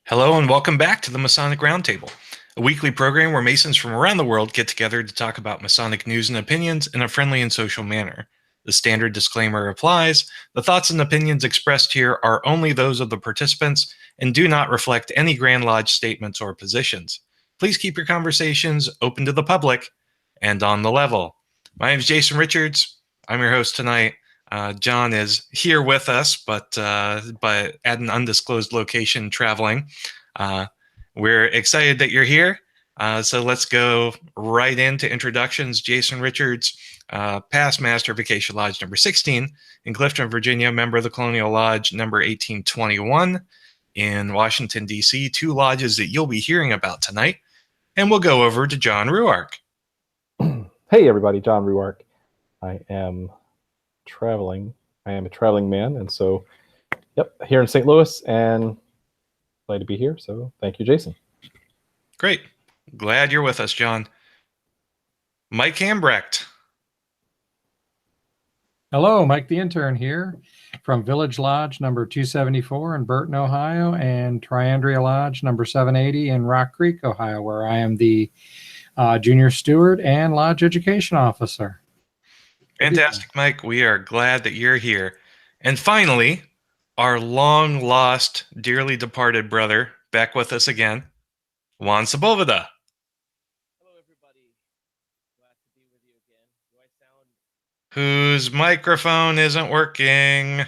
Hello and welcome back to the Masonic Roundtable, a weekly program where Masons from around the world get together to talk about Masonic news and opinions in a friendly and social manner. The standard disclaimer applies. The thoughts and opinions expressed here are only those of the participants and do not reflect any Grand Lodge statements or positions. Please keep your conversations open to the public and on the level. My name is Jason Richards. I'm your host tonight. John is here with us, but at an undisclosed location traveling. We're excited that you're here. So let's go right into introductions. Jason Richards, past master of Acacia Lodge number 16 in Clifton, Virginia, member of the Colonial Lodge number 1821 in Washington, D.C., two lodges that you'll be hearing about tonight. And we'll go over to John Ruark. Hey, everybody, John Ruark. I am a traveling man, and so, here in St. Louis, and glad to be here. So thank you, Jason. Great. Glad you're with us, John. Mike Hambrecht. Hello, Mike the intern here from Village Lodge number 274 in Burton, Ohio, and Triandria Lodge number 780 in Rock Creek, Ohio, where I am the junior steward and lodge education officer. Fantastic, Mike. We are glad that you're here. And finally, our long-lost, dearly departed brother, back with us again, Juan Sepulveda. Hello, everybody. Glad to be with you again. Do I sound... Whose microphone isn't working?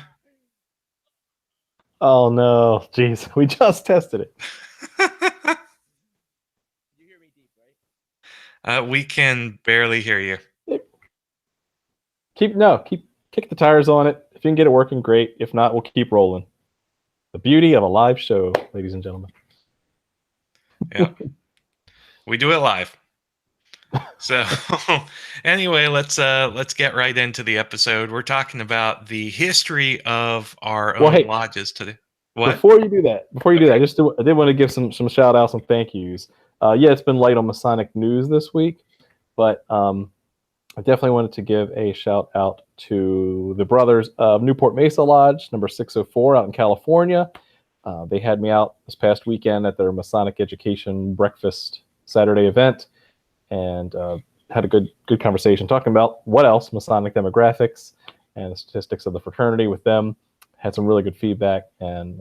Oh, no. Jeez, we just tested it. You hear me deep, right? We can barely hear you. Kick the tires on it. If you can get it working, great. If not, we'll keep rolling. The beauty of a live show, ladies and gentlemen. Yeah. We do it live. So anyway, let's get right into the episode. We're talking about the history of our own lodges today. What? Before you do that, I did want to give some shout outs and thank yous. It's been light on Masonic news this week, but I definitely wanted to give a shout out to the brothers of Newport Mesa Lodge, number 604 out in California. They had me out this past weekend at their Masonic Education Breakfast Saturday event and had a good conversation talking about what else, Masonic demographics and the statistics of the fraternity with them. Had some really good feedback and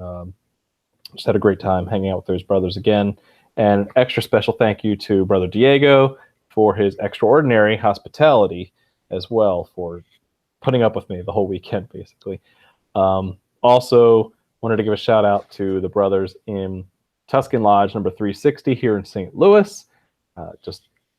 just had a great time hanging out with those brothers again. And extra special thank you to Brother Diego for his extraordinary hospitality as well, for putting up with me the whole weekend, basically. Also, wanted to give a shout out to the brothers in Tuscan Lodge number 360 here in St. Louis.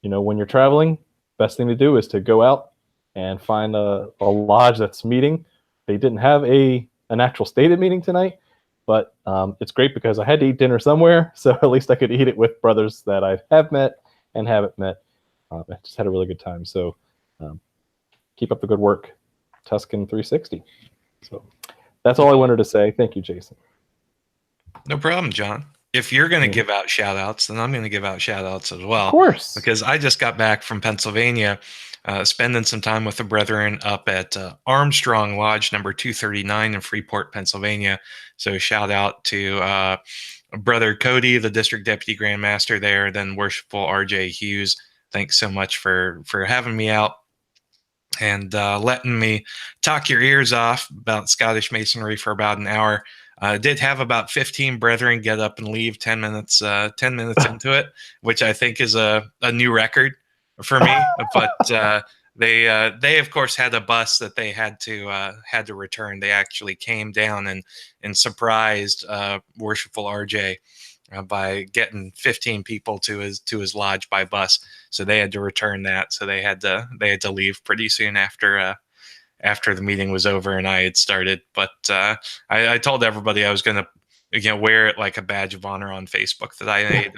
When you're traveling, best thing to do is to go out and find a lodge that's meeting. They didn't have an actual stated meeting tonight, but it's great because I had to eat dinner somewhere, so at least I could eat it with brothers that I have met and haven't met. I just had a really good time. So keep up the good work, Tuscan 360. So that's all I wanted to say. Thank you, Jason. No problem, John. If you're going to give out shout outs, then I'm going to give out shout outs as well. Of course. Because I just got back from Pennsylvania, spending some time with the brethren up at Armstrong Lodge number 239 in Freeport, Pennsylvania. So shout out to Brother Cody, the district deputy grand master there, then Worshipful R.J. Hughes. Thanks so much for having me out and letting me talk your ears off about Scottish Masonry for about an hour. I did have about 15 brethren get up and leave 10 minutes into it, which I think is a new record for me. But they of course had a bus that they had to return. They actually came down and surprised Worshipful RJ by getting 15 people to his lodge by bus. So they had to return that. So they had to leave pretty soon after the meeting was over and I had started. But I told everybody I was going to wear it like a badge of honor on Facebook that I made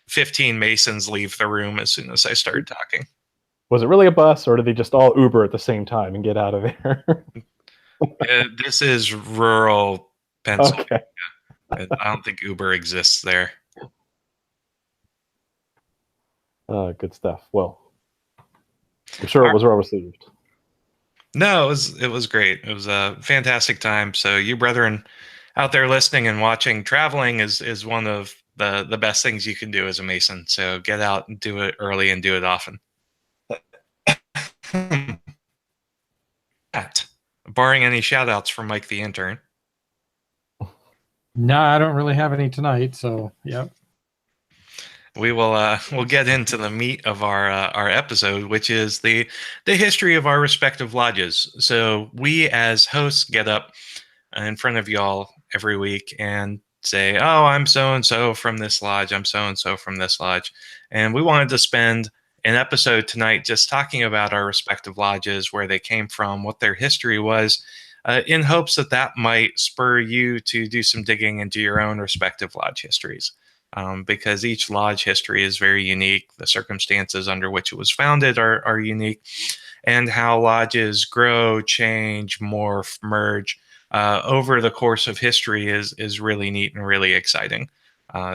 15 Masons leave the room as soon as I started talking. Was it really a bus, or did they just all Uber at the same time and get out of there? This is rural Pennsylvania. Okay. I don't think Uber exists there. Good stuff. Well, I'm sure it was well received. No, it was great. It was a fantastic time. So you brethren out there listening and watching, traveling is one of the best things you can do as a Mason. So get out and do it early and do it often. That, barring any shout outs from Mike the intern. No, I don't really have any tonight. So, yep. We will we'll get into the meat of our episode, which is the history of our respective lodges. So we as hosts get up in front of y'all every week and say, "Oh, I'm so and so from this lodge. I'm so and so from this lodge," and we wanted to spend an episode tonight just talking about our respective lodges, where they came from, what their history was, in hopes that that might spur you to do some digging into your own respective lodge histories. Because each lodge history is very unique. The circumstances under which it was founded are unique, and how lodges grow, change, morph, merge over the course of history is really neat and really exciting.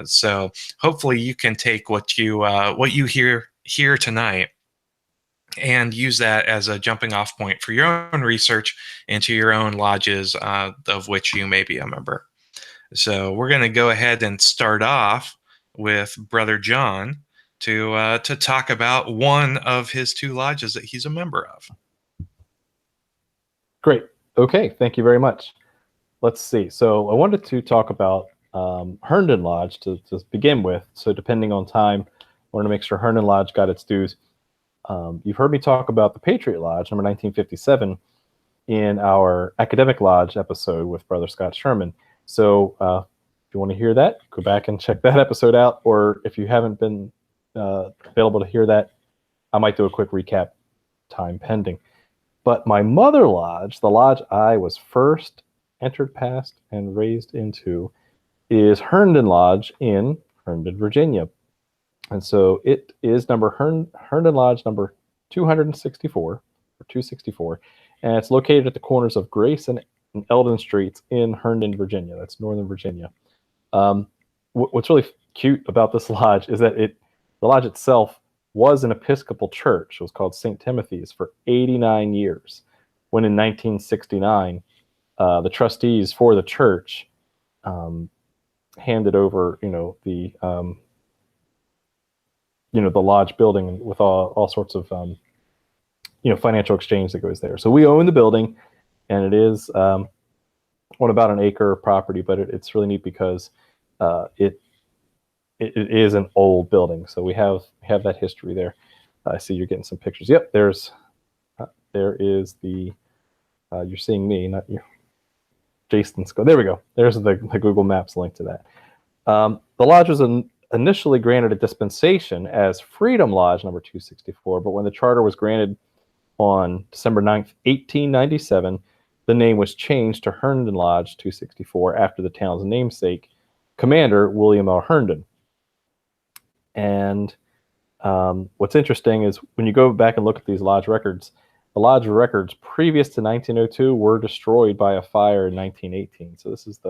So hopefully you can take what you hear here tonight and use that as a jumping off point for your own research into your own lodges of which you may be a member. So we're going to go ahead and start off with Brother John to talk about one of his two lodges that he's a member of. Great. Okay. Thank you very much. Let's see. So I wanted to talk about Herndon Lodge to begin with. So depending on time, I wanted to make sure Herndon Lodge got its dues. You've heard me talk about the Patriot Lodge, number 1957, in our Academic Lodge episode with Brother Scott Sherman. So if you want to hear that, go back and check that episode out. Or if you haven't been available to hear that, I might do a quick recap, time pending. But my mother lodge, the lodge I was first entered past and raised into, is Herndon Lodge in Herndon, Virginia. And so it is Herndon Lodge number 264, or 264, and it's located at the corners of Grace and Eldon Streets in Herndon, Virginia. That's Northern Virginia. What's really cute about this lodge is that the lodge itself was an Episcopal church. It was called St. Timothy's for 89 years, when in 1969, the trustees for the church handed over, the lodge building with all sorts of, financial exchange that goes there. So we own the building, and it is about an acre of property, but it's really neat because it is an old building. So we have that history there. I see you're getting some pictures. Yep, there is the, you're seeing me, not you. Jason's go. There we go. There's the Google Maps link to that. The lodge was initially granted a dispensation as Freedom Lodge number 264, but when the charter was granted on December 9th, 1897, the name was changed to Herndon Lodge 264 after the town's namesake, Commander William L. Herndon. And what's interesting is when you go back and look at these lodge records, the lodge records previous to 1902 were destroyed by a fire in 1918. So this is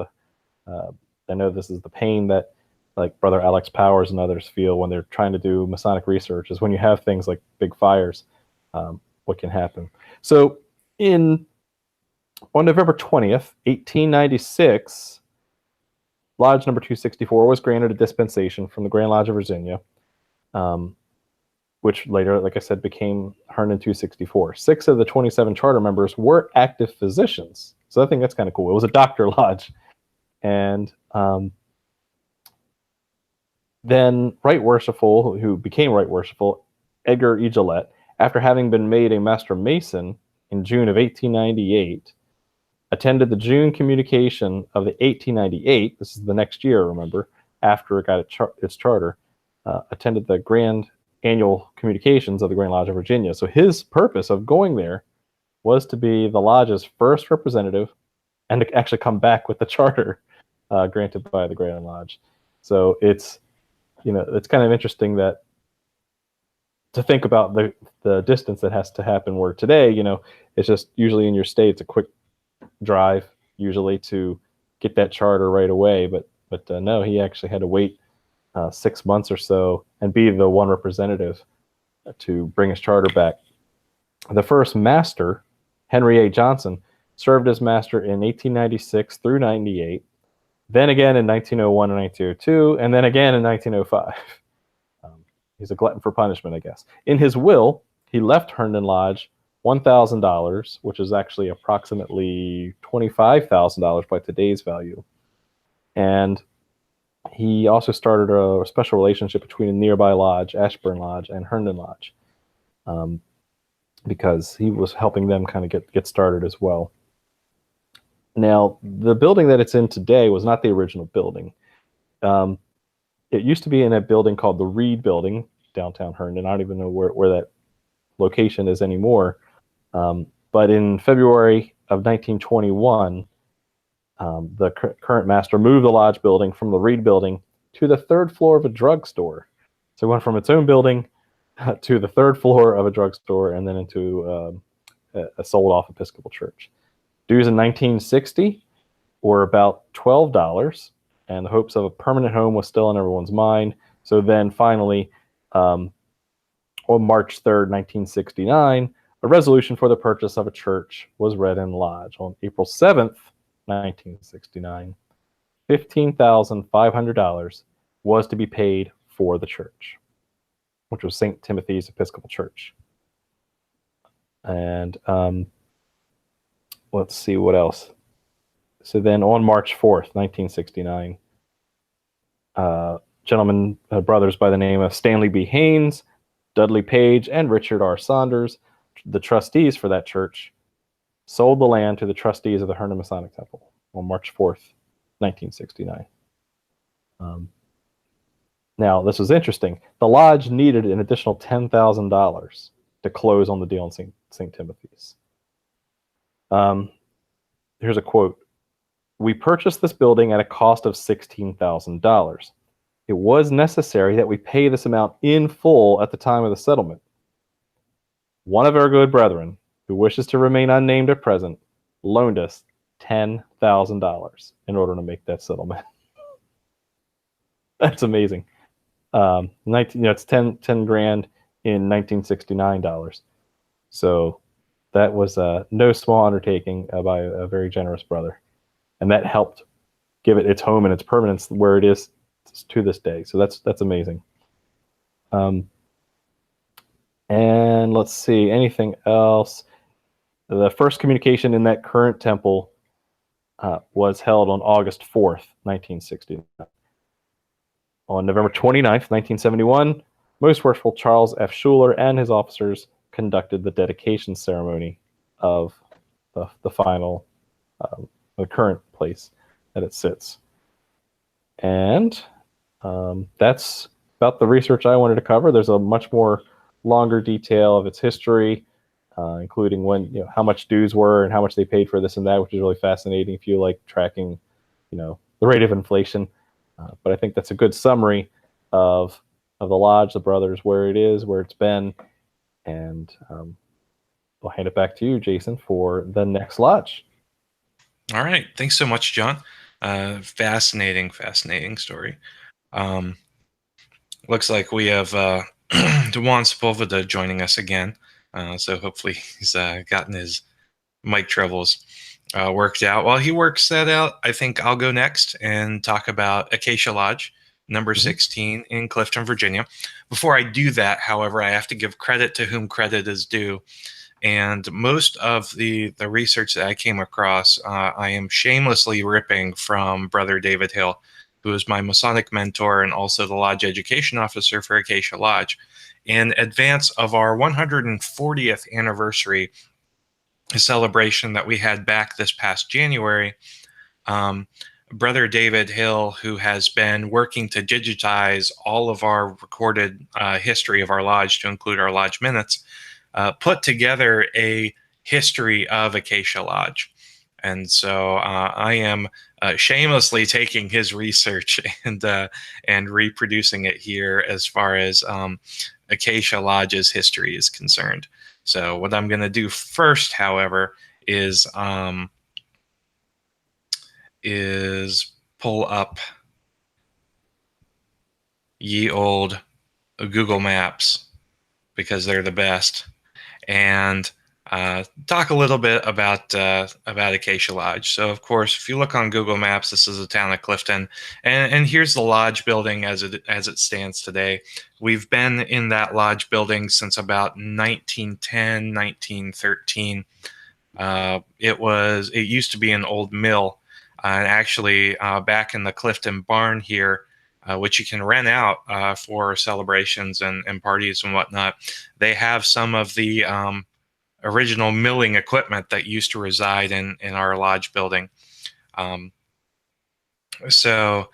I know this is the pain that like Brother Alex Powers and others feel when they're trying to do Masonic research, is when you have things like big fires, what can happen. So on November 20th, 1896, Lodge number 264 was granted a dispensation from the Grand Lodge of Virginia, which later, like I said, became Herndon 264. 6 of the 27 charter members were active physicians. So I think that's kind of cool. It was a doctor lodge. And then Right Worshipful, who became Right Worshipful, Edgar E. Gillette, after having been made a Master Mason in June of 1898, attended the June communication of the 1898, this is the next year, remember, after it got its charter, attended the Grand Annual Communications of the Grand Lodge of Virginia. So his purpose of going there was to be the lodge's first representative and to actually come back with the charter granted by the Grand Lodge. So it's kind of interesting that to think about the distance that has to happen, where today, it's just usually in your state, it's a quick drive usually to get that charter right away. But no, he actually had to wait 6 months or so and be the one representative to bring his charter back. The first master, Henry A. Johnson, served as master in 1896 through 98. then again in 1901 and 1902, and then again in 1905. He's a glutton for punishment, I guess. In his will, he left Herndon Lodge $1,000, which is actually approximately $25,000 by today's value. And he also started a special relationship between a nearby lodge, Ashburn Lodge, and Herndon Lodge, because he was helping them kind of get started as well. Now, the building that it's in today was not the original building. It used to be in a building called the Reed Building, downtown Herndon. I don't even know where that location is anymore. But in February of 1921, the current master moved the lodge building from the Reed Building to the third floor of a drugstore. So it went from its own building to the third floor of a drugstore and then into a sold-off Episcopal church. Dues in 1960 were about $12, and the hopes of a permanent home was still in everyone's mind. So then finally, on March 3rd, 1969, a resolution for the purchase of a church was read in the lodge. On April 7th, 1969, $15,500 was to be paid for the church, which was St. Timothy's Episcopal Church. And let's see what else. So then on March 4th, 1969, gentlemen, brothers by the name of Stanley B. Haynes, Dudley Page, and Richard R. Saunders, the trustees for that church, sold the land to the trustees of the Herndon Masonic Temple on March 4th, 1969. Now, this was interesting. The lodge needed an additional $10,000 to close on the deal in St. Timothy's. Here's a quote. "We purchased this building at a cost of $16,000. It was necessary that we pay this amount in full at the time of the settlement. One of our good brethren, who wishes to remain unnamed at present, loaned us $10,000 in order to make that settlement." That's amazing. It's 10 grand in 1969 dollars. So that was no small undertaking by a very generous brother. And that helped give it its home and its permanence where it is to this day. So that's amazing. And let's see, anything else? The first communication in that current temple was held on August 4th, 1969. On November 29th, 1971, Most Worshipful Charles F. Schuler and his officers conducted the dedication ceremony of the final, the current place that it sits. And that's about the research I wanted to cover. There's a much more longer detail of its history, including when, how much dues were and how much they paid for this and that, which is really fascinating if you like tracking, the rate of inflation. But I think that's a good summary of the lodge, the brothers, where it is, where it's been, and I'll hand it back to you, Jason, for the next lodge. All right. Thanks so much, John. Fascinating story. Looks like we have Dewan Sepulveda joining us again. So hopefully he's gotten his mic troubles worked out. While he works that out, I think I'll go next and talk about Acacia Lodge, number 16 in Clifton, Virginia. Before I do that, however, I have to give credit to whom credit is due. And most of the research that I came across, I am shamelessly ripping from Brother David Hill, who is my Masonic mentor and also the Lodge Education Officer for Acacia Lodge. In advance of our 140th anniversary celebration that we had back this past January, Brother David Hill, who has been working to digitize all of our recorded history of our lodge to include our lodge minutes, put together a history of Acacia Lodge. And so I am shamelessly taking his research and reproducing it here as far as Acacia Lodge's history is concerned. So what I'm going to do first, however, is pull up ye old Google Maps, because they're the best. And talk a little bit about Acacia Lodge. So, of course, if you look on Google Maps, this is the town of Clifton, and here's the lodge building as it stands today. We've been in that lodge building since about 1910, 1913. It used to be an old mill, and actually back in the Clifton barn here, which you can rent out for celebrations and parties and whatnot. They have some of the original milling equipment that used to reside in our lodge building. So,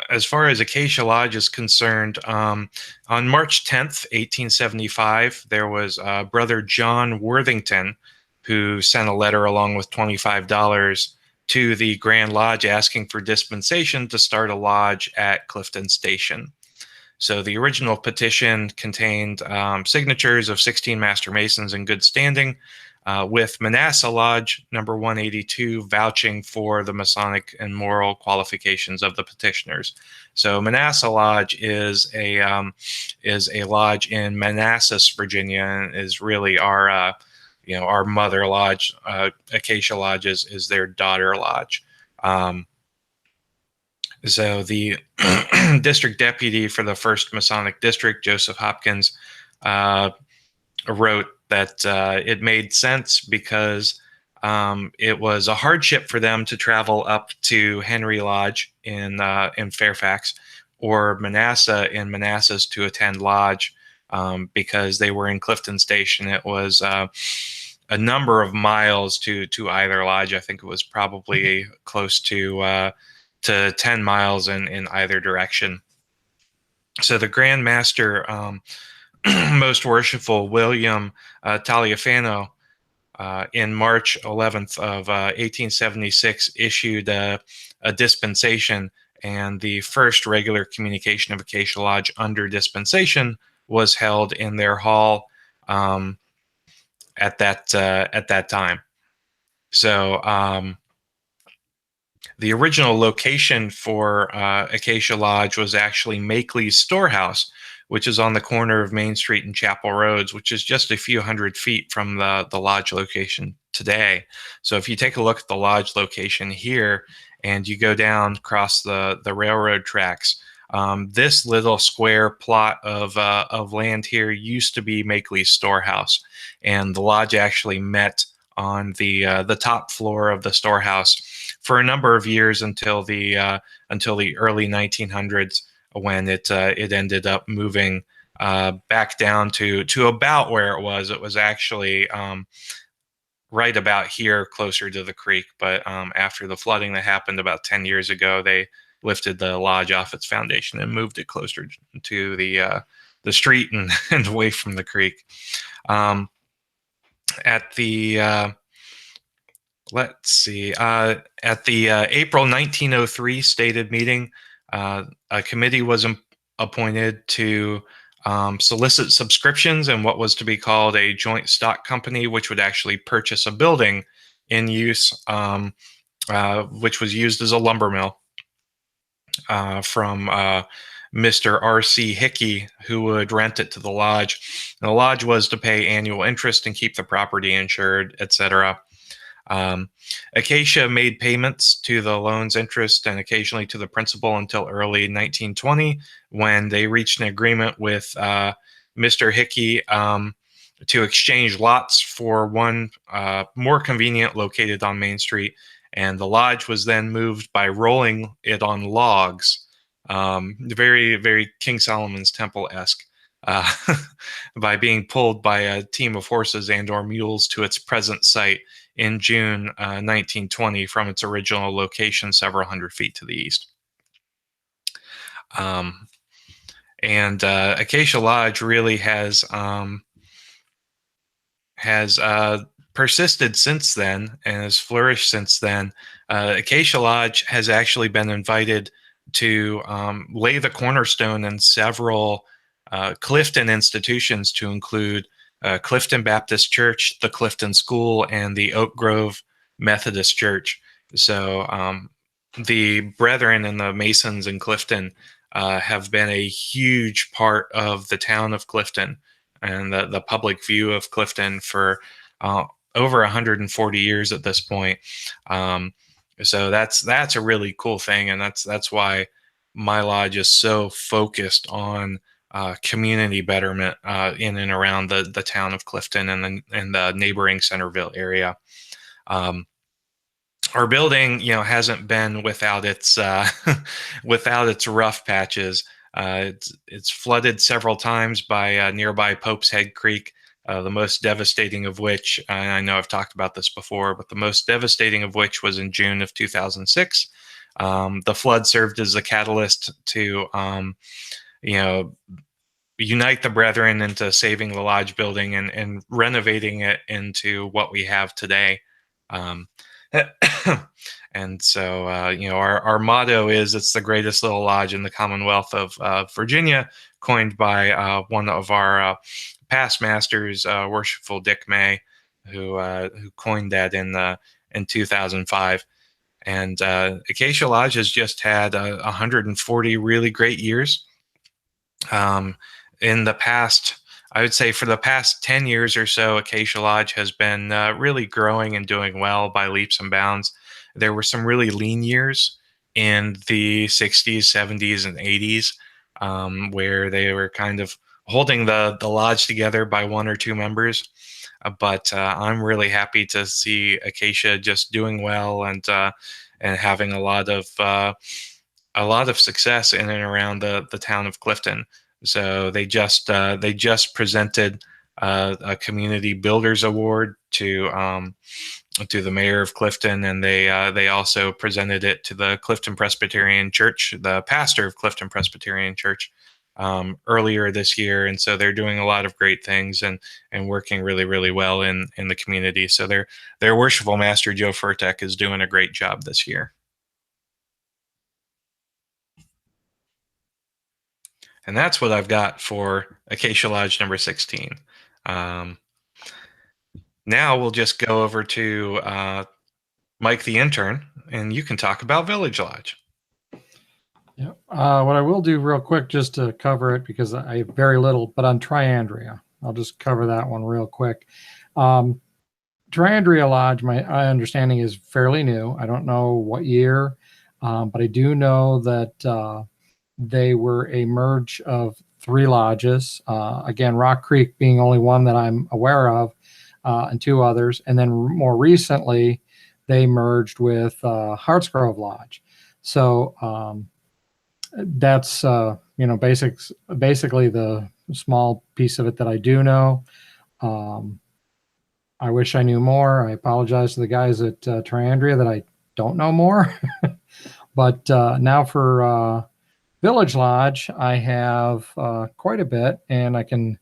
as far as Acacia Lodge is concerned, on March 10th, 1875, there was Brother John Worthington who sent a letter along with $25 to the Grand Lodge asking for dispensation to start a lodge at Clifton Station. So the original petition contained signatures of 16 Master Masons in good standing, with Manasseh Lodge number 182 vouching for the Masonic and moral qualifications of the petitioners. So Manasseh Lodge is a lodge in Manassas, Virginia, and is really our mother lodge. Acacia Lodge is their daughter lodge. So the district deputy for the first Masonic district, Joseph Hopkins, wrote that it made sense because it was a hardship for them to travel up to Henry Lodge in Fairfax or Manasseh in Manassas to attend lodge, because they were in Clifton Station. It was a number of miles to either lodge. I think it was probably close to 10 miles in either direction. So the Grand Master, Most Worshipful William Taliaferro, in March 11th of 1876 issued a dispensation, and the first regular communication of Acacia Lodge under dispensation was held in their hall at that time. So the original location for Acacia Lodge was actually Makeley's Storehouse, which is on the corner of Main Street and Chapel Roads, which is just a few hundred feet from the lodge location today. So if you take a look at the lodge location here and you go down across the railroad tracks, this little square plot of land here used to be Makeley's Storehouse, and the lodge actually met on the top floor of the storehouse for a number of years until the early 1900s, when it ended up moving back down to about where it was. It was actually right about here, closer to the creek. But after the flooding that happened about 10 years ago, they lifted the lodge off its foundation and moved it closer to the street and away from the creek. At the April 1903 stated meeting, a committee was appointed to solicit subscriptions in what was to be called a joint stock company, which would actually purchase a building in use, which was used as a lumber mill, from Mr. R.C. Hickey, who would rent it to the lodge. And the lodge was to pay annual interest and keep the property insured, etc. Acacia made payments to the loan's interest and occasionally to the principal until early 1920, when they reached an agreement with Mr. Hickey to exchange lots for one more convenient located on Main Street. And the lodge was then moved by rolling it on logs, very, very King Solomon's Temple-esque, by being pulled by a team of horses and or mules to its present site in June 1920 from its original location several hundred feet to the east. And Acacia Lodge really has persisted since then and has flourished since then. Acacia Lodge has actually been invited to lay the cornerstone in several Clifton institutions, to include Clifton Baptist Church, the Clifton School, and the Oak Grove Methodist Church. So the Brethren and the Masons in Clifton have been a huge part of the town of Clifton and the public view of Clifton for over 140 years at this point. So that's a really cool thing, and that's why my lodge is so focused on community betterment in and around the town of Clifton and the neighboring Centerville area. Our building, hasn't been without its without its rough patches. It's flooded several times by nearby Pope's Head Creek. The most devastating of which, and I know I've talked about this before, but the most devastating of which was in June of 2006. The flood served as a catalyst to, unite the brethren into saving the lodge building and renovating it into what we have today. And so, our motto is "It's the greatest little lodge in the Commonwealth of Virginia," coined by one of our past masters, Worshipful Dick May, who coined that in 2005. And Acacia Lodge has just had 140 really great years. In the past, I would say for the past 10 years or so, Acacia Lodge has been really growing and doing well by leaps and bounds. There were some really lean years in the 60s, 70s, and 80s where they were kind of holding the lodge together by one or two members. But I'm really happy to see Acacia just doing well and having a lot of success in and around the town of Clifton. So they just presented a Community Builders Award to the mayor of Clifton, and they also presented it to the Clifton Presbyterian Church, the pastor of Clifton Presbyterian Church, earlier this year. And so they're doing a lot of great things and working really, really well in the community. So their worshipful master, Joe Furtek, is doing a great job this year. And that's what I've got for Acacia Lodge number 16. Now we'll just go over to Mike the intern, and you can talk about Village Lodge. Yeah. What I will do real quick, just to cover it, because I have very little, but on Triandria, I'll just cover that one real quick. Triandria Lodge, my understanding is fairly new. I don't know what year, but I do know that they were a merge of three lodges. Again, Rock Creek being only one that I'm aware of, and two others. And then more recently, they merged with Hartsgrove Lodge. So that's basically the small piece of it that I do know. I wish I knew more. I apologize to the guys at Triandria that I don't know more. But now for Village Lodge, I have quite a bit, and I can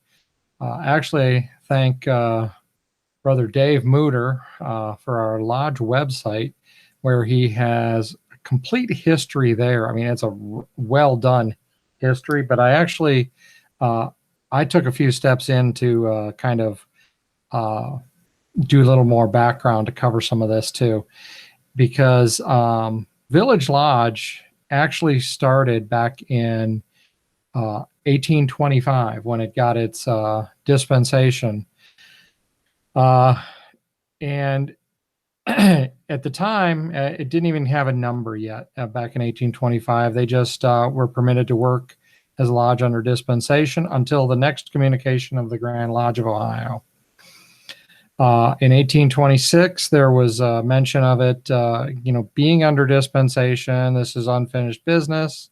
actually thank Brother Dave Mooter for our lodge website, where he has a complete history there. I mean, it's a well done history, but I actually I took a few steps in to kind of do a little more background to cover some of this too, because Village Lodge actually started back in 1825 when it got its dispensation. And at the time, it didn't even have a number yet. Back in 1825, they just were permitted to work as a lodge under dispensation until the next communication of the Grand Lodge of Ohio. In 1826, there was a mention of it, being under dispensation. This is unfinished business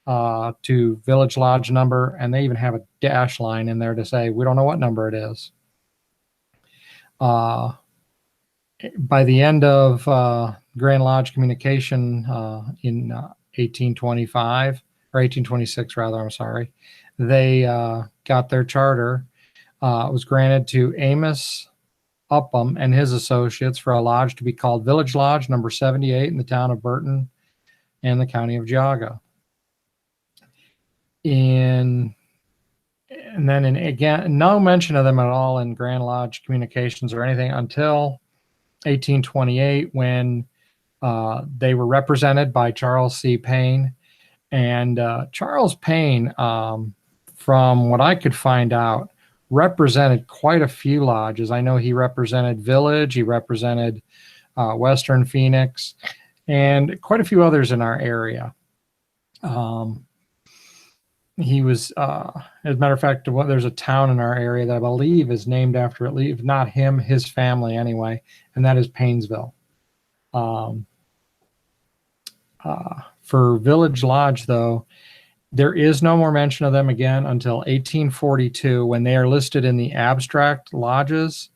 to Village Lodge number, and they even have a dash line in there to say, we don't know what number it is. By the end of Grand Lodge communication in 1825, or 1826 rather, I'm sorry, they got their charter. It was granted to Amos Upham and his associates for a lodge to be called Village Lodge number 78 in the town of Burton and the county of Geauga. And then again, no mention of them at all in Grand Lodge communications or anything until 1828, when they were represented by Charles C. Payne. And Charles Payne, from what I could find out, represented quite a few lodges. I know he represented Village, he represented Western Phoenix, and quite a few others in our area. He was, as a matter of fact, there's a town in our area that I believe is named after, at least, if not him, his family anyway, and that is Paynesville. For Village Lodge, though, there is no more mention of them again until 1842, when they are listed in the abstract lodges,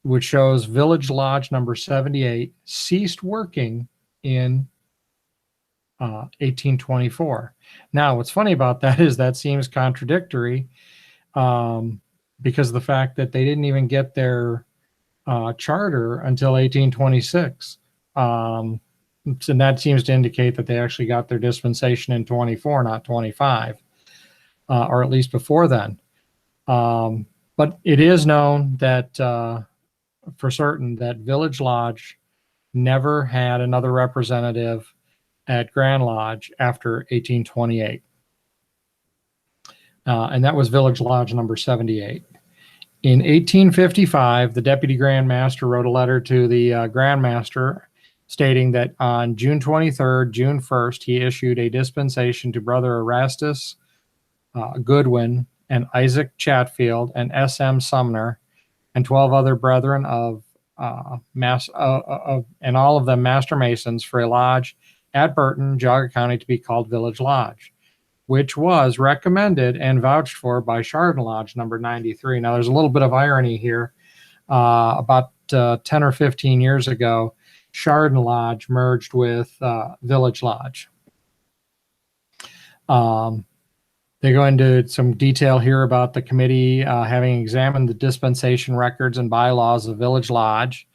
which shows Village Lodge number 78 ceased working in 1824. Now, what's funny about that is that seems contradictory, because of the fact that they didn't even get their charter until 1826. And that seems to indicate that they actually got their dispensation in 24, not 25, or at least before then. But it is known that for certain that Village Lodge never had another representative at Grand Lodge after 1828. And that was Village Lodge number 78. In 1855, the Deputy Grand Master wrote a letter to the Grand Master stating that on June 23rd, June 1st, he issued a dispensation to Brother Erastus Goodwin and Isaac Chatfield and S.M. Sumner and 12 other brethren and all of them Master Masons for a lodge at Burton, Geauga County, to be called Village Lodge, which was recommended and vouched for by Chardon Lodge number 93. Now, there's a little bit of irony here. About 10 or 15 years ago, Chardon Lodge merged with Village Lodge. They go into some detail here about the committee having examined the dispensation records and bylaws of Village Lodge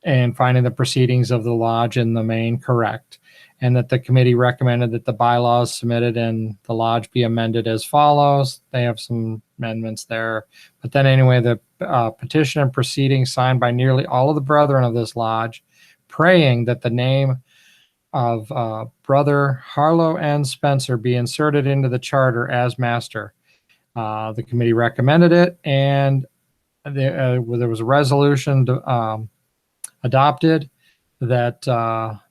and finding the proceedings of the lodge in the main correct, and that the committee recommended that the bylaws submitted in the lodge be amended as follows. They have some amendments there. But then anyway, the petition and proceedings signed by nearly all of the brethren of this lodge, praying that the name of Brother Harlow N. Spencer be inserted into the charter as master. The committee recommended it, and there was a resolution adopted that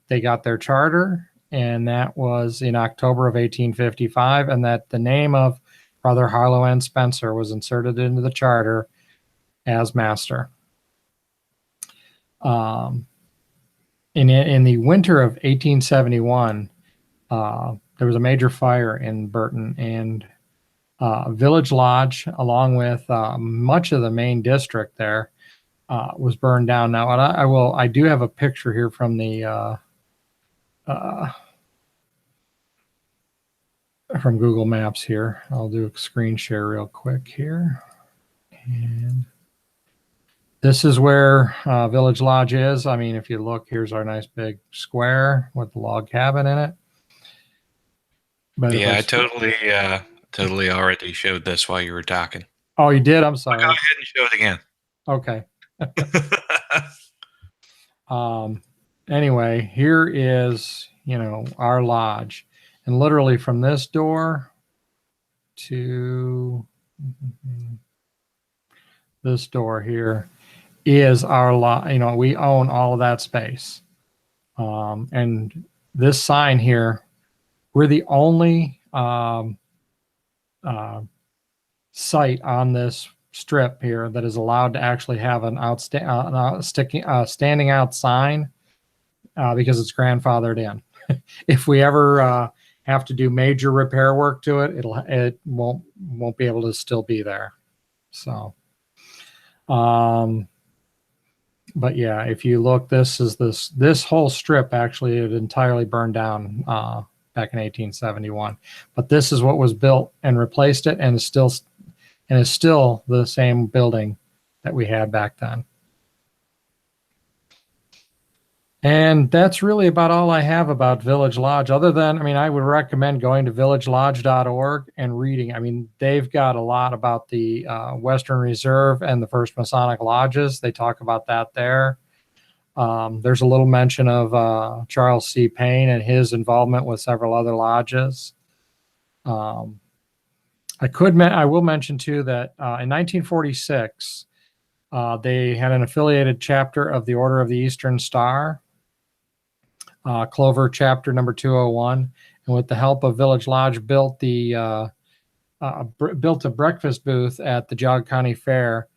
they got their charter, and that was in October of 1855, and that the name of Brother Harlow N. Spencer was inserted into the charter as master. In the winter of 1871, there was a major fire in Burton, and Village Lodge, along with much of the main district there, was burned down. Now, I do have a picture here from the from Google Maps here. I'll do a screen share real quick here. And this is where Village Lodge is. I mean, if you look, here's our nice big square with the log cabin in it. But yeah, I totally already showed this while you were talking. Oh, you did? I'm sorry. I'll go ahead and show it again. Okay. Anyway, here is, our lodge, and literally from this door to this door here is our lodge. We own all of that space. And this sign here, we're the only site on this strip here that is allowed to actually have an standing out sign because it's grandfathered in. If we ever have to do major repair work to it, it won't be able to still be there. So, but yeah, if you look, this whole strip actually had entirely burned down back in 1871. But this is what was built and replaced it, and is still the same building that we had back then. And that's really about all I have about Village Lodge, other than, I would recommend going to villagelodge.org and reading. They've got a lot about the Western Reserve and the First Masonic Lodges. They talk about that there. There's a little mention of Charles C. Payne and his involvement with several other lodges. I I will mention too that in 1946, they had an affiliated chapter of the Order of the Eastern Star, Clover chapter number 201, and with the help of Village Lodge, built a breakfast booth at the Geauga County Fair,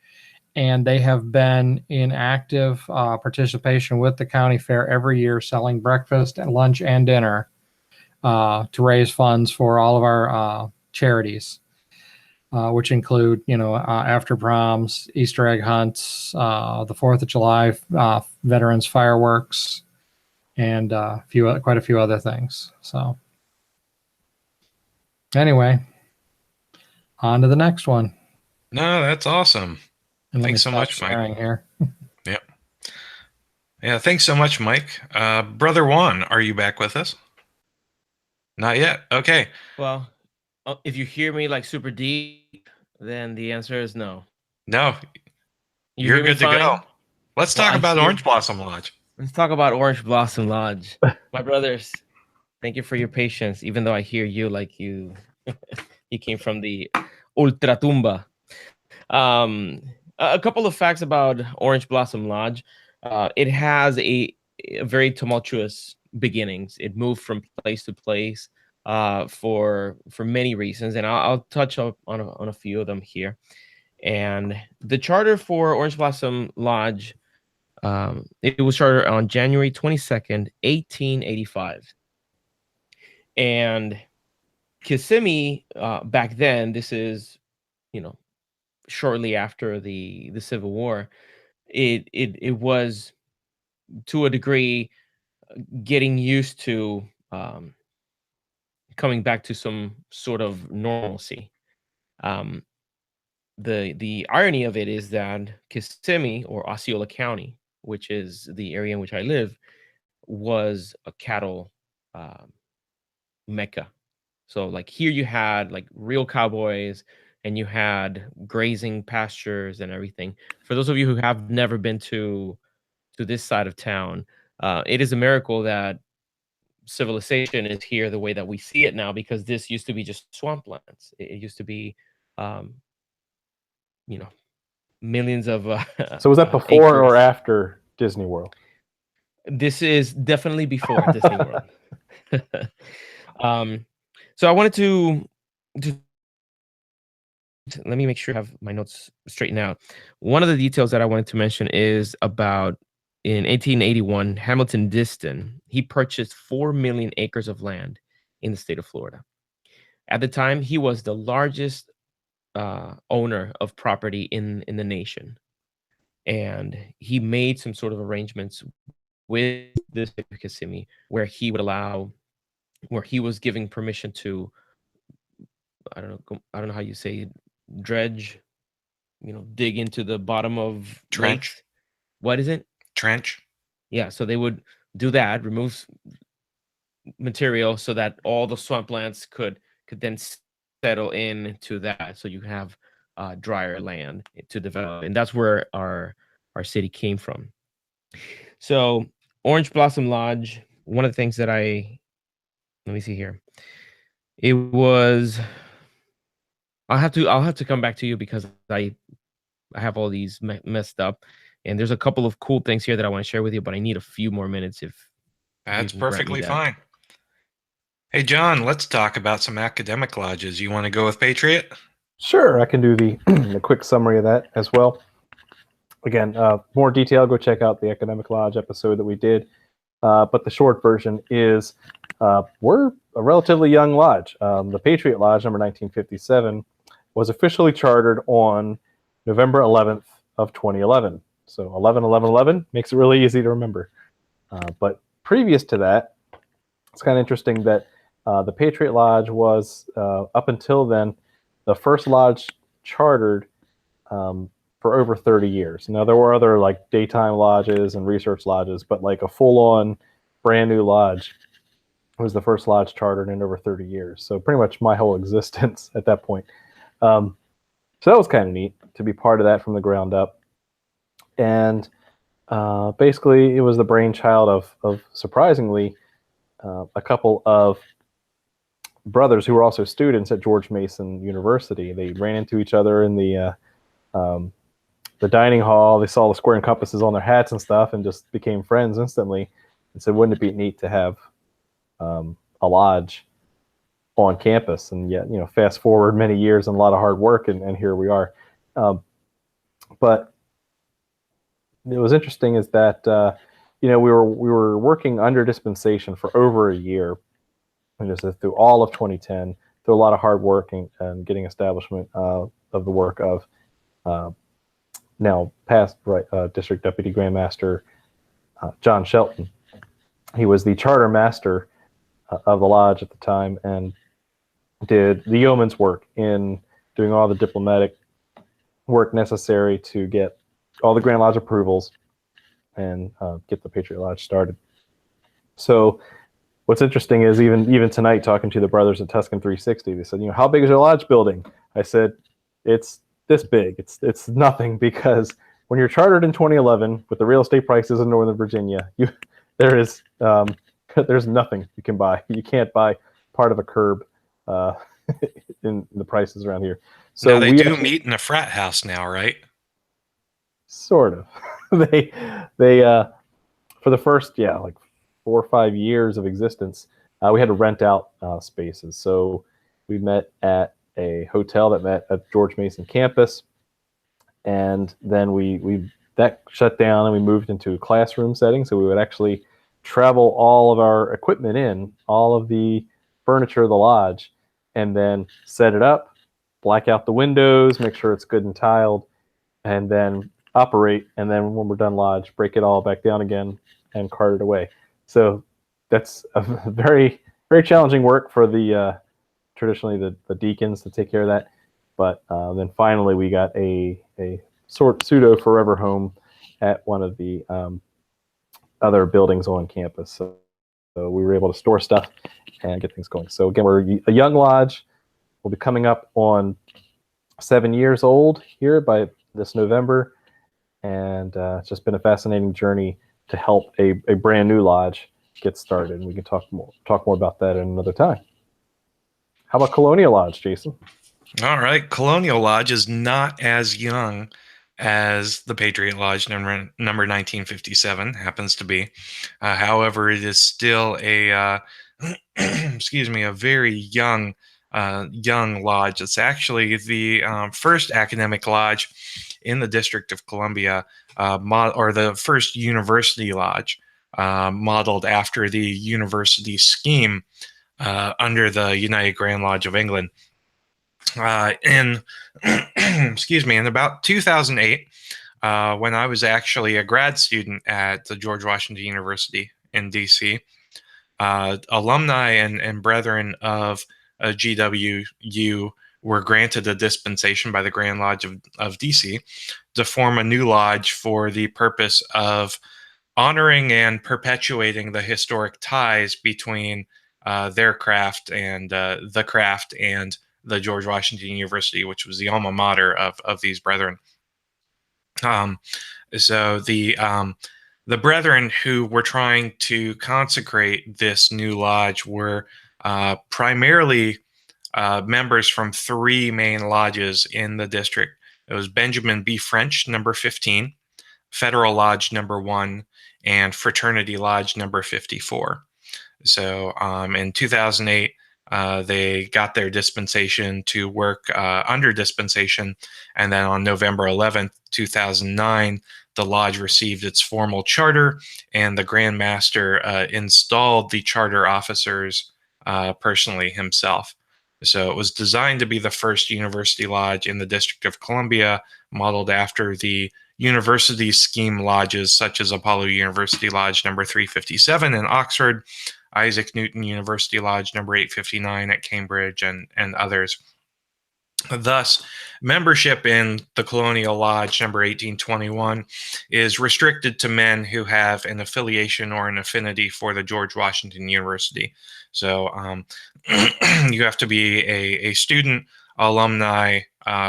and they have been in active participation with the county fair every year, selling breakfast and lunch and dinner to raise funds for all of our charities, which include, after proms, Easter egg hunts, the 4th of July, veterans fireworks, and quite a few other things. So anyway, on to the next one. No, that's awesome. And Thanks so much, Mike. Here. Yep. Yeah, thanks so much, Mike. Brother Juan, are you back with us? Not yet. Okay. Well, if you hear me like super deep, then the answer is no. No, You you're hear me good to fine? go. Let's talk about Orange Blossom Lodge. Let's talk about Orange Blossom Lodge. My brothers, thank you for your patience, even though I hear you like you you came from the Ultratumba. A couple of facts about Orange Blossom Lodge. It has a very tumultuous beginnings. It moved from place to place for many reasons, and I'll touch on a few of them here. And the charter for Orange Blossom Lodge, it was chartered on January 22nd, 1885. And Kissimmee, back then, this is, shortly after the Civil War, it was to a degree getting used to coming back to some sort of normalcy. The irony of it is that Kissimmee, or Osceola County, which is the area in which I live, was a cattle mecca. So like here you had like real cowboys, and you had grazing pastures and everything. For those of you who have never been to this side of town, it is a miracle that civilization is here the way that we see it now, because this used to be just swamplands. It used to be, millions of. So was that before acres. or after Disney World? This is definitely before Disney World. So I wanted to let me make sure I have my notes straightened out. One of the details that I wanted to mention is about in 1881, Hamilton Diston, he purchased 4 million acres of land in the state of Florida. At the time, he was the largest owner of property in the nation. And he made some sort of arrangements with the state of Kissimmee where he was giving permission to, I don't know how you say it, dredge, dig into the bottom of Trench. lakes. What is it? Trench. Yeah, so they would do that, remove material so that all the swamplands could then settle into that, so you have drier land to develop, and that's where our city came from. So Orange Blossom Lodge, one of the things that let me see here. It was. I'll have to come back to you because I have all these messed up, and there's a couple of cool things here that I want to share with you, but I need a few more minutes. If that's perfectly fine. Hey, John, let's talk about some academic lodges. You want to go with Patriot? Sure, I can do the quick summary of that as well. Again, more detail, go check out the Academic Lodge episode that we did. But the short version is we're a relatively young lodge. The Patriot Lodge, number 1957, was officially chartered on November 11th of 2011. So 11/11/11 makes it really easy to remember. But previous to that, it's kind of interesting that the Patriot Lodge was, up until then, the first lodge chartered for over 30 years. Now, there were other like daytime lodges and research lodges, but like a full-on brand new lodge was the first lodge chartered in over 30 years. So pretty much my whole existence at that point. So that was kind of neat to be part of that from the ground up. And basically, it was the brainchild of surprisingly, a couple of brothers who were also students at George Mason University. They ran into each other in the dining hall. They saw the square and compasses on their hats and stuff, and just became friends instantly. And said, "Wouldn't it be neat to have a lodge on campus?" And yet, fast forward many years and a lot of hard work, and here we are. But it was interesting is that we were working under dispensation for over a year, and just through all of 2010, through a lot of hard work and getting establishment of the work of now past District Deputy Grand Master John Shelton. He was the charter master of the lodge at the time, and did the yeoman's work in doing all the diplomatic work necessary to get all the Grand Lodge approvals and get the Patriot Lodge started. So what's interesting is even tonight, talking to the brothers at Tuscan 360, they said, "How big is your lodge building?" I said, "It's this big. It's nothing, because when you're chartered in 2011 with the real estate prices in Northern Virginia, there's nothing you can buy. You can't buy part of a curb in the prices around here." So now they do meet in a frat house now, right? Sort of. they for the first 4 or 5 years of existence, we had to rent out spaces. So we met at a hotel that met at George Mason campus, and then that shut down, and we moved into a classroom setting. So we would actually travel all of our equipment in, all of the furniture of the lodge, and then set it up, black out the windows, make sure it's good and tiled, and then operate. And then when we're done lodge, break it all back down again and cart it away. So that's a very, very challenging work for the traditionally the deacons to take care of that. But then finally we got a pseudo forever home at one of the other buildings on campus. So we were able to store stuff and get things going. So again, we're a young lodge. We'll be coming up on 7 years old here by this November. And it's just been a fascinating journey to help a brand new lodge get started. And we can talk more about that in another time. How about Colonial Lodge, Jason? All right. Colonial Lodge is not as young as the Patriot Lodge number 1957 happens to be. However, it is still a a very young lodge. It's actually the first academic lodge in the District of Columbia, or the first university lodge modeled after the university scheme under the United Grand Lodge of England. In about 2008, when I was actually a grad student at the George Washington University in DC, alumni and brethren of GWU were granted a dispensation by the Grand Lodge of DC to form a new lodge for the purpose of honoring and perpetuating the historic ties between their craft and the craft and the George Washington University, which was the alma mater of these brethren. So the brethren who were trying to consecrate this new lodge were primarily members from 3 main lodges in the district. It was Benjamin B. French, number 15, Federal Lodge, number 1, and Fraternity Lodge, number 54. So in 2008, they got their dispensation to work under dispensation, and then on November 11th, 2009, the lodge received its formal charter, and the Grand Master installed the charter officers personally himself. So it was designed to be the first university lodge in the District of Columbia, modeled after the university scheme lodges such as Apollo University Lodge number 357 in Oxford, Isaac Newton University Lodge number 859 at Cambridge, and others. Thus, membership in the Colonial Lodge number 1821 is restricted to men who have an affiliation or an affinity for the George Washington University. So you have to be a student, alumni,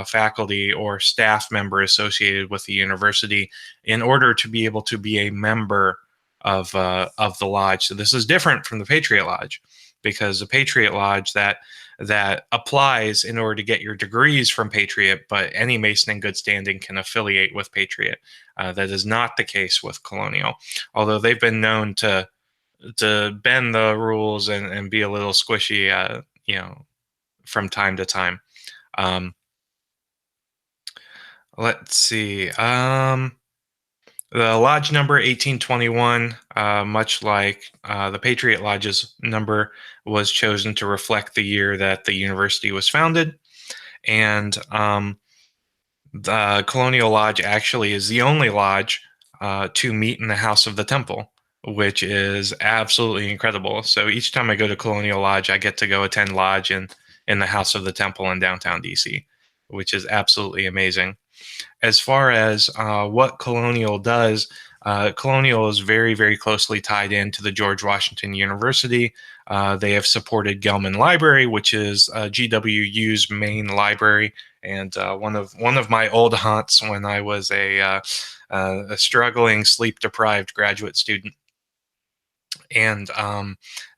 faculty, or staff member associated with the university in order to be able to be a member of the lodge. So this is different from the Patriot Lodge, because the Patriot Lodge that applies in order to get your degrees from Patriot, but any Mason in good standing can affiliate with Patriot. That is not the case with Colonial, although they've been known to bend the rules and be a little squishy, from time to time. Let's see. The lodge number 1821, much like the Patriot Lodge's number, was chosen to reflect the year that the university was founded. And the Colonial Lodge actually is the only lodge to meet in the House of the Temple, which is absolutely incredible. So each time I go to Colonial Lodge, I get to go attend lodge in the House of the Temple in downtown DC, which is absolutely amazing. As far as what Colonial does, Colonial is very, very closely tied into the George Washington University. They have supported Gelman Library, which is GWU's main library, and one of my old haunts when I was a struggling, sleep-deprived graduate student. And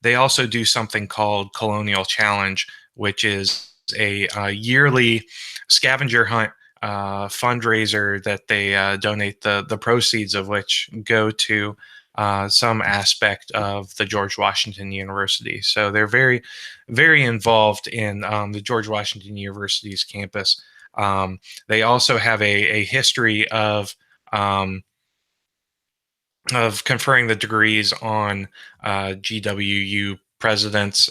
they also do something called Colonial Challenge, which is a yearly scavenger hunt fundraiser that they donate the proceeds of which go to some aspect of the George Washington University. So they're very, very involved in the George Washington University's campus. They also have a history of conferring the degrees on GWU presidents,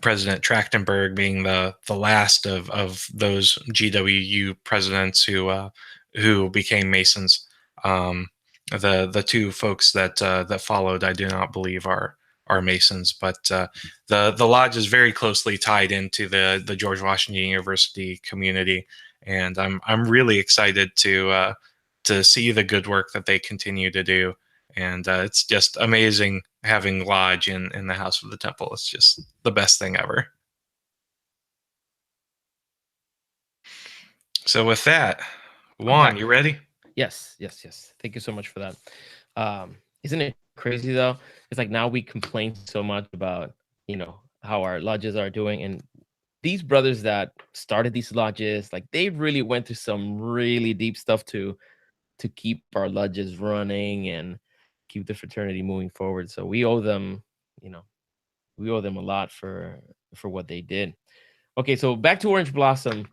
President Trachtenberg being the last of those GWU presidents who became Masons. The two folks that followed, I do not believe are Masons, but the lodge is very closely tied into the George Washington University community, and I'm really excited to see the good work that they continue to do. And it's just amazing having lodge in the House of the Temple. It's just the best thing ever. So with that, Juan, you ready? Yes. Thank you so much for that. Isn't it crazy though? It's like now we complain so much about, how our lodges are doing, and these brothers that started these lodges, like they really went through some really deep stuff to keep our lodges running and keep the fraternity moving forward. So we owe them, a lot for what they did. Okay, so back to Orange Blossom.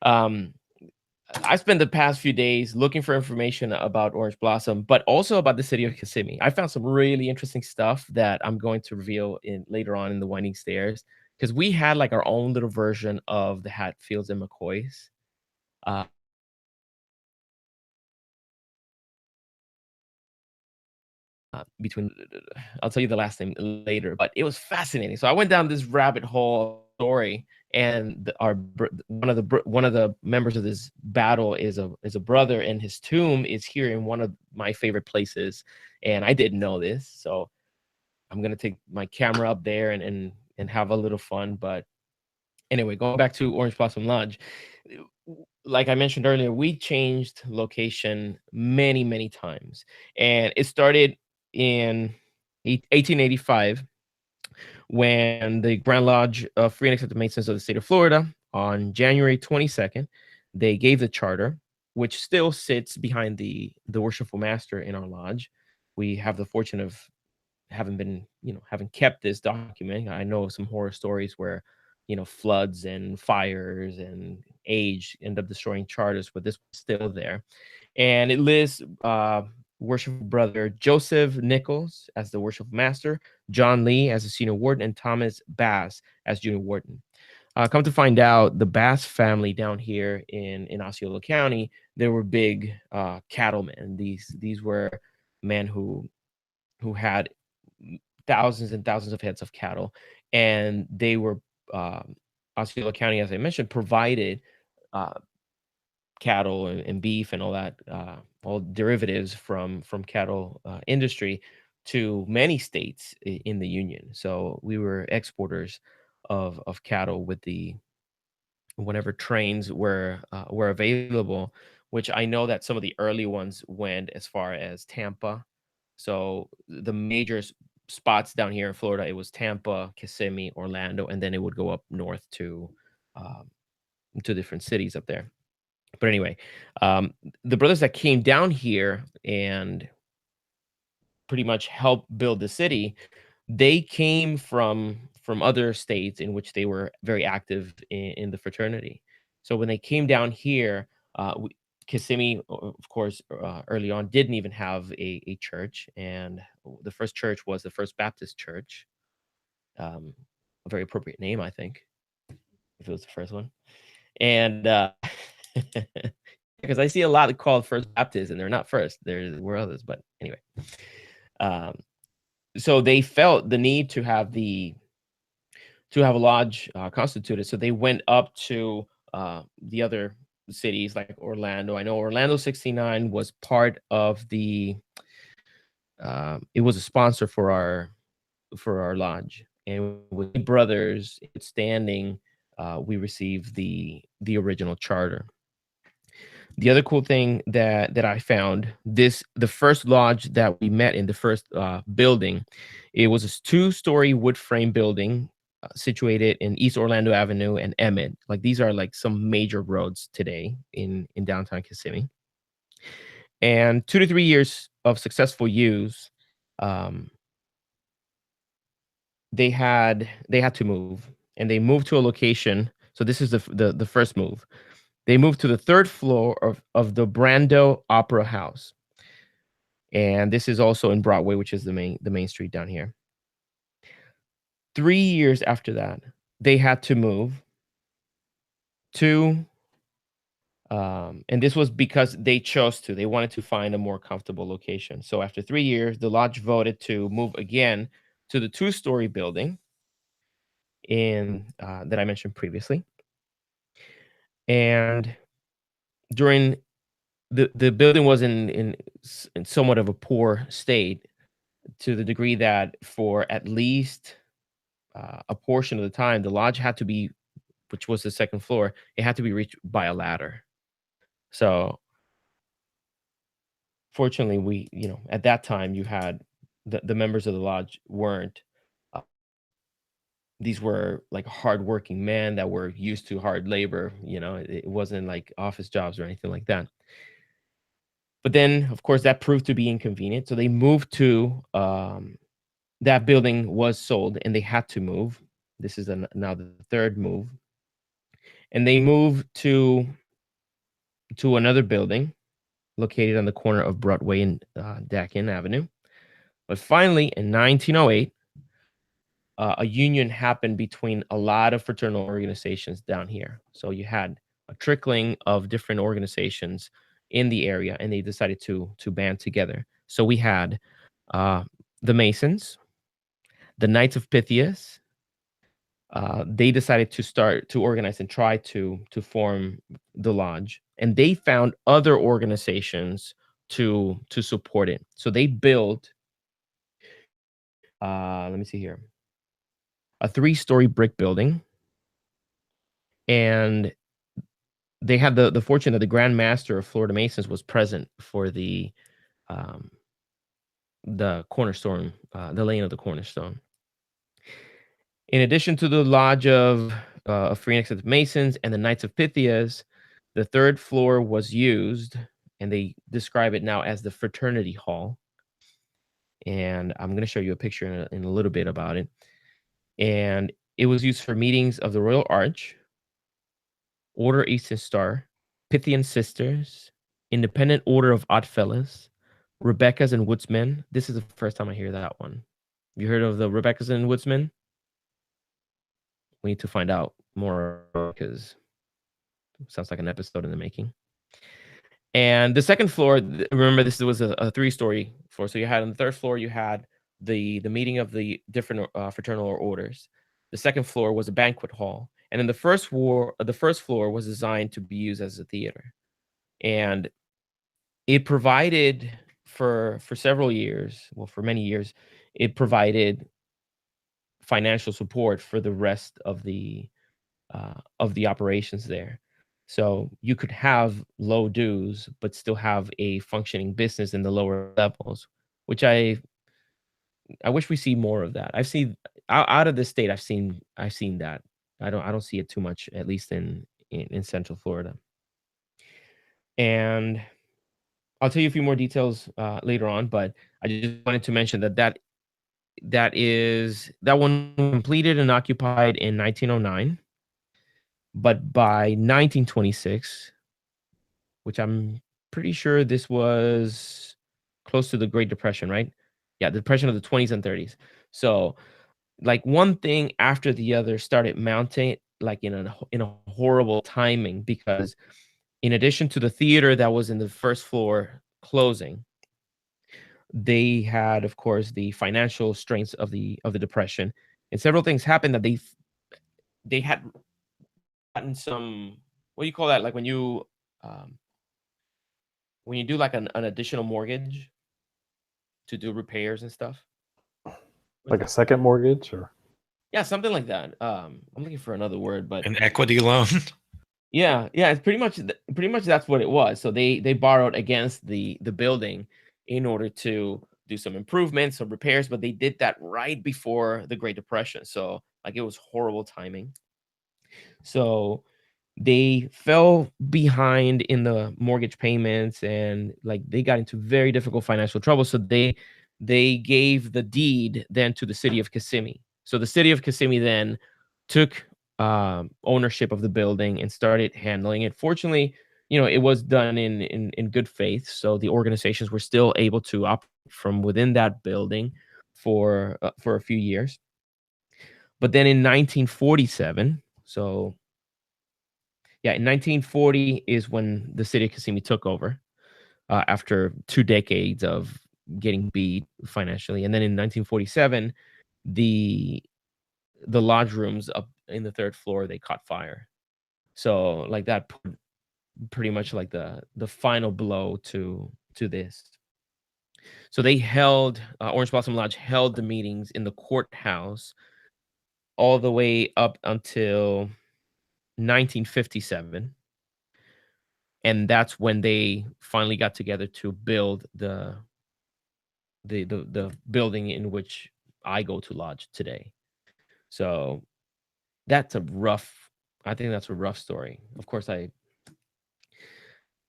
I spent the past few days looking for information about Orange Blossom, but also about the city of Kissimmee. I found some really interesting stuff that I'm going to reveal later on in the Winding Stairs, because we had like our own little version of the Hatfields and McCoys. I'll tell you the last name later, but it was fascinating. So I went down this rabbit hole story, and one of the members of this battle is a brother, and his tomb is here in one of my favorite places, and I didn't know this, so I'm gonna take my camera up there and have a little fun. But anyway, going back to Orange Blossom Lodge, like I mentioned earlier, we changed location many times, and it started in 1885 when the Grand Lodge of Free and Accepted Masons of the state of Florida, on January 22nd, they gave the charter, which still sits behind the worshipful master in our lodge. We have the fortune of having kept this document. I know some horror stories where floods and fires and age end up destroying charters, but this was still there. And it lists worshipful brother Joseph Nichols as the worshipful master, John Lee as the senior warden, and Thomas Bass as junior warden. Come to find out, the Bass family down here in Osceola County, they were big cattlemen. These were men who had thousands and thousands of heads of cattle, and they were Osceola County, as I mentioned, provided cattle and beef and all that, all derivatives from cattle industry to many states in the Union. So we were exporters of cattle with whenever trains were available, which I know that some of the early ones went as far as Tampa. So the major spots down here in Florida, it was Tampa, Kissimmee, Orlando, and then it would go up north to different cities up there. But anyway, the brothers that came down here and pretty much helped build the city, they came from other states in which they were very active in the fraternity. So when they came down here, Kissimmee, of course, early on didn't even have a church, and the first church was the First Baptist Church. A very appropriate name, I think, if it was the first one. And because I see a lot called First Baptist, and they're not first. There were others, but anyway. So they felt the need to have a lodge constituted. So they went up to the other cities like Orlando. I know Orlando 69 was part of the. It was a sponsor for our lodge, and with the brothers standing, we received the original charter. The other cool thing that I found, the first lodge that we met in the first building, it was a 2-story wood frame building situated in East Orlando Avenue and Emmett. Like, these are like some major roads today in downtown Kissimmee. And 2 to 3 years of successful use, they had to move, and they moved to a location. So this is the first move. They moved to the 3rd floor of the Brando Opera House. And this is also in Broadway, which is the main street down here. 3 years after that, they had to move to, and this was because they chose to. They wanted to find a more comfortable location. So after 3 years, the lodge voted to move again to the 2-story building that I mentioned previously. And during the building was in somewhat of a poor state, to the degree that for at least a portion of the time, the lodge had to be, which was the 2nd floor, it had to be reached by a ladder. So fortunately, we, at that time, you had the members of the lodge weren't. These were like hardworking men that were used to hard labor. It wasn't like office jobs or anything like that. But then, of course, that proved to be inconvenient. So they moved to that building was sold, and they had to move. This is now the 3rd move, and they moved to another building located on the corner of Broadway and Dakin Avenue. But finally, in 1908, a union happened between a lot of fraternal organizations down here. So you had a trickling of different organizations in the area, and they decided to band together. So we had the Masons, the Knights of Pythias. They decided to organize and try to form the lodge, and they found other organizations to support it. So they built, let me see here, a 3-story brick building, and they had the fortune that the Grand Master of Florida Masons was present for the cornerstone, the laying of the cornerstone. In addition to the lodge of Phoenix of Masons and the Knights of Pythias, the 3rd floor was used, and they describe it now as the Fraternity Hall. And I'm going to show you a picture in a little bit about it. And it was used for meetings of the Royal Arch, Order Eastern Star, Pythian Sisters, Independent Order of Oddfellows, Rebecca's and Woodsmen. This is the first time I hear that one. Have you heard of the Rebecca's and Woodsmen? We need to find out more, because it sounds like an episode in the making. And the 2nd floor, remember, this was a 3-story floor. So you had on the 3rd floor, you had the meeting of the different fraternal orders. The 2nd floor was a banquet hall. And then the first floor was designed to be used as a theater. And it provided for several years, well, for many years, it provided financial support for the rest of the operations there. So you could have low dues, but still have a functioning business in the lower levels, which I I wish we see more of that. I've seen out of the state. I've seen that. I don't see it too much, at least in Central Florida. And I'll tell you a few more details later on, but I just wanted to mention that one completed and occupied in 1909, but by 1926, which I'm pretty sure this was close to the Great Depression, right? Yeah, the Depression of the 20s and 30s. So, like, one thing after the other started mounting, like in a horrible timing, because in addition to the theater that was in the first floor closing, they had, of course, the financial strengths of the Depression, and several things happened that they had gotten some, what do you call that? Like when you do like an additional mortgage to do repairs and stuff. Like a second mortgage, or Yeah, something like that. I'm looking for another word, but An equity loan. yeah, it's pretty much that's what it was. So they borrowed against the building in order to do some improvements, some repairs, but they did that right before the Great Depression. So like it was horrible timing. So they fell behind in the mortgage payments, and like they got into very difficult financial trouble. So they gave the deed then to the city of Kissimmee. So the city of Kissimmee then took ownership of the building and started handling it. Fortunately, it was done in good faith. So the organizations were still able to operate from within that building for a few years. But then in 1947, so yeah, in 1940 is when the city of Kissimmee took over after 2 decades of getting beat financially. And then in 1947, the lodge rooms up in the 3rd floor, they caught fire. So like that put pretty much like the final blow to this. So they held Orange Blossom Lodge held the meetings in the courthouse all the way up until 1957. And that's when they finally got together to build the building in which I go to lodge today. So I think that's a rough story. Of course,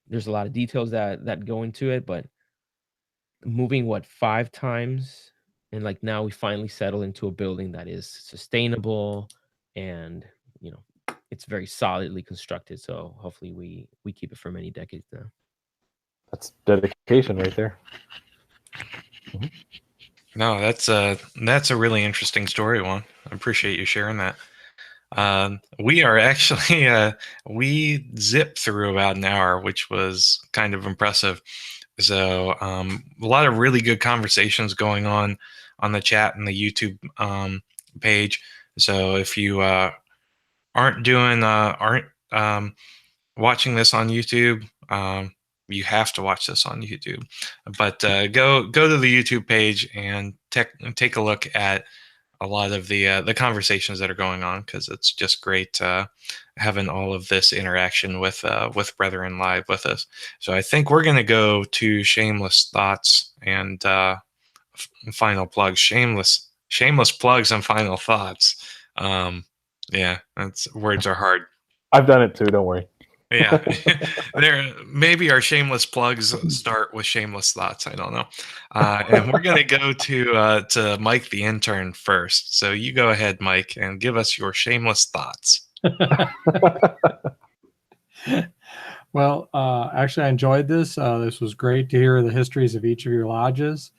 there's a lot of details that go into it, but moving 5 times, and like now we finally settle into a building that is sustainable, and it's very solidly constructed. So hopefully we keep it for many decades now. that's dedication right there. No, that's a really interesting story, Juan. I appreciate you sharing that. We are actually we zipped through about an hour, which was kind of impressive. So a lot of really good conversations going on the chat and the YouTube page. So if you aren't watching this on YouTube, you have to watch this on YouTube. But go to the YouTube page and take a look at a lot of the conversations that are going on, because it's just great having all of this interaction with brethren live with us. So I think we're going to go to shameless thoughts and final plugs. Shameless plugs and final thoughts. Yeah, words are hard. I've done it too. Don't worry. Yeah, maybe our shameless plugs start with shameless thoughts. I don't know. And we're gonna go to Mike the intern first. So you go ahead, Mike, and give us your shameless thoughts. Well, actually, I enjoyed this. This was great to hear the histories of each of your lodges.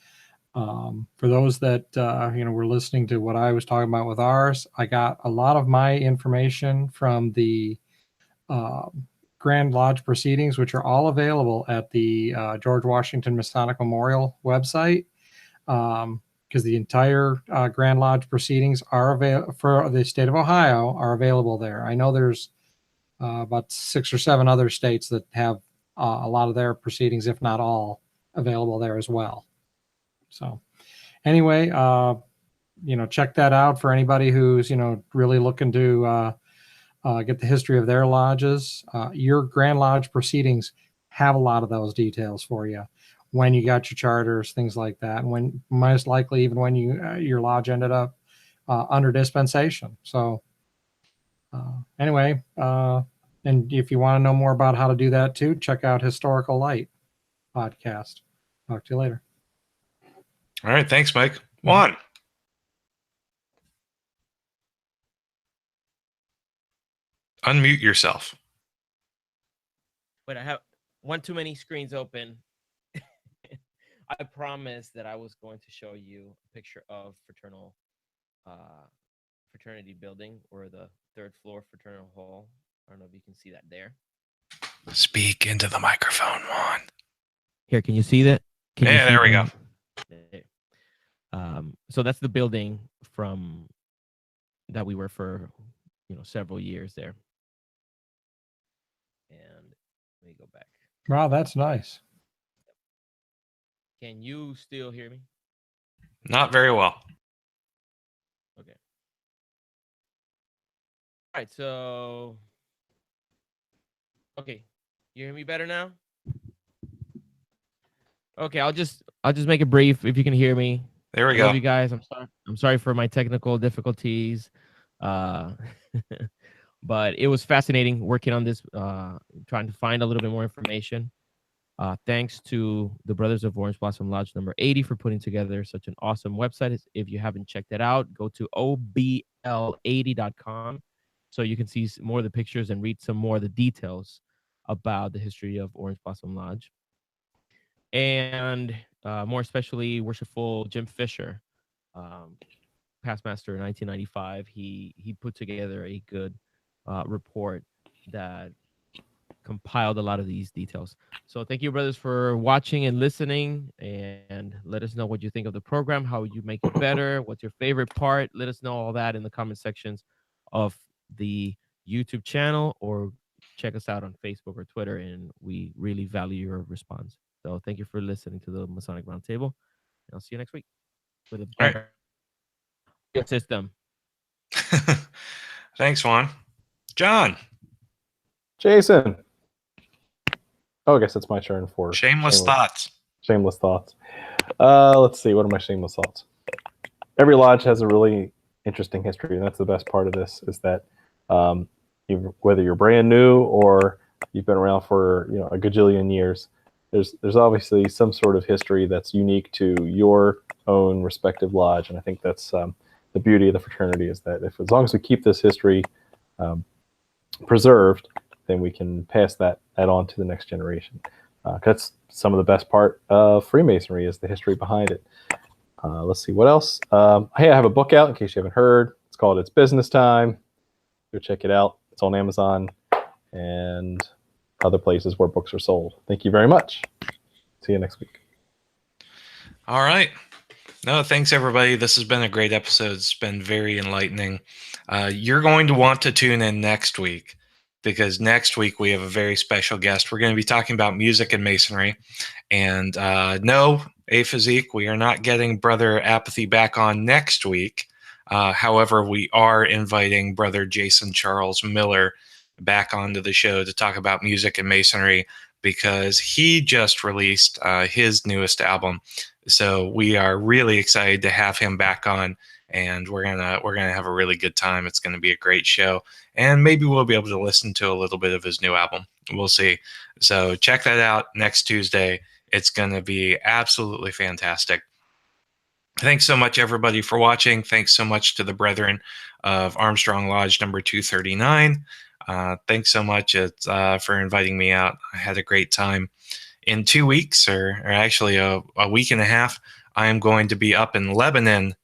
For those that were listening to what I was talking about with ours, I got a lot of my information from the Grand Lodge proceedings, which are all available at the George Washington Masonic Memorial website, because the entire Grand Lodge proceedings are available for the state of Ohio, are available there. I know there's about 6 or 7 other states that have a lot of their proceedings, if not all, available there as well. So anyway, check that out for anybody who's, really looking to get the history of their lodges. Your Grand Lodge proceedings have a lot of those details for you. when you got your charters, things like that, and when most likely even when your lodge ended up under dispensation. So anyway, and if you want to know more about how to do that too, check out Historical Light podcast. Talk to you later. All right. Thanks, Mike. Juan. Unmute yourself. But I have one too many screens open. I promised that I was going to show you a picture of fraternity building, or the 3rd floor fraternal hall. I don't know if you can see that there. Speak into the microphone, Juan. Here, can you see that? Yeah, there we go. So that's the building from that we were for, several years there. And let me go back. Wow, that's nice. Can you still hear me? Not very well. Okay. All right, so okay, you hear me better now? Okay, I'll just make it brief if you can hear me. There we I go. love you guys. I'm sorry for my technical difficulties. But it was fascinating working on this, trying to find a little bit more information. Thanks to the Brothers of Orange Blossom Lodge number 80 for putting together such an awesome website. If you haven't checked it out, go to obl80.com so you can see more of the pictures and read some more of the details about the history of Orange Blossom Lodge. And more especially, Worshipful Jim Fisher, past master in 1995, he put together a good report that compiled a lot of these details. So thank you, brothers, for watching and listening, and let us know what you think of the program, how you make it better, what's your favorite part. Let us know all that in the comment sections of the YouTube channel, or check us out on Facebook or Twitter, and we really value your response. So thank you for listening to the Masonic Roundtable, and I'll see you next week with a better system. Thanks, Juan. John. Jason. Oh, I guess it's my turn for Shameless thoughts. Shameless thoughts. Let's see. What are my shameless thoughts? Every lodge has a really interesting history, and that's the best part of this, is that whether you're brand new or you've been around for a gajillion years, there's obviously some sort of history that's unique to your own respective lodge, and I think that's the beauty of the fraternity, is that as long as we keep this history preserved, then we can pass that on to the next generation. That's some of the best part of Freemasonry, is the history behind it. Let's see what else. Hey, I have a book out in case you haven't heard. It's called It's Business Time. Go check it out. It's on Amazon and other places where books are sold. Thank you very much. See you next week. All right. No, thanks, everybody. This has been a great episode. It's been very enlightening. You're going to want to tune in next week, because next week we have a very special guest. We're going to be talking about music and Masonry. And no, Aphysique, we are not getting Brother Apathy back on next week. However, we are inviting Brother Jason Charles Miller back onto the show to talk about music and Masonry, because he just released his newest album. So we are really excited to have him back on, and we're gonna have a really good time. It's gonna be a great show, and maybe we'll be able to listen to a little bit of his new album. We'll see. So check that out next Tuesday. It's gonna be absolutely fantastic. Thanks so much, everybody, for watching. Thanks so much to the brethren of Armstrong Lodge number 239. Thanks so much for inviting me out. I had a great time. In 2 weeks, or actually a week and a half, I am going to be up in Lebanon,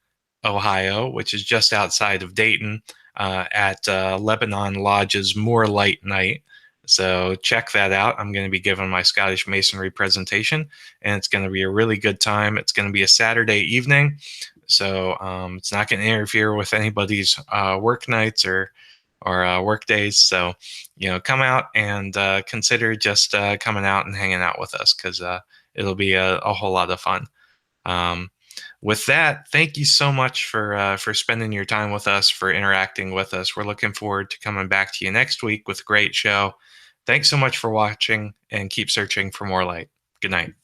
Ohio, which is just outside of Dayton, at Lebanon Lodge's More Light Night. So check that out. I'm going to be giving my Scottish Masonry presentation, and it's going to be a really good time. It's going to be a Saturday evening, so it's not going to interfere with anybody's work nights or work days. So, come out and consider just coming out and hanging out with us, because it'll be a whole lot of fun. With that, thank you so much for spending your time with us, for interacting with us. We're looking forward to coming back to you next week with a great show. Thanks so much for watching, and keep searching for more light. Good night.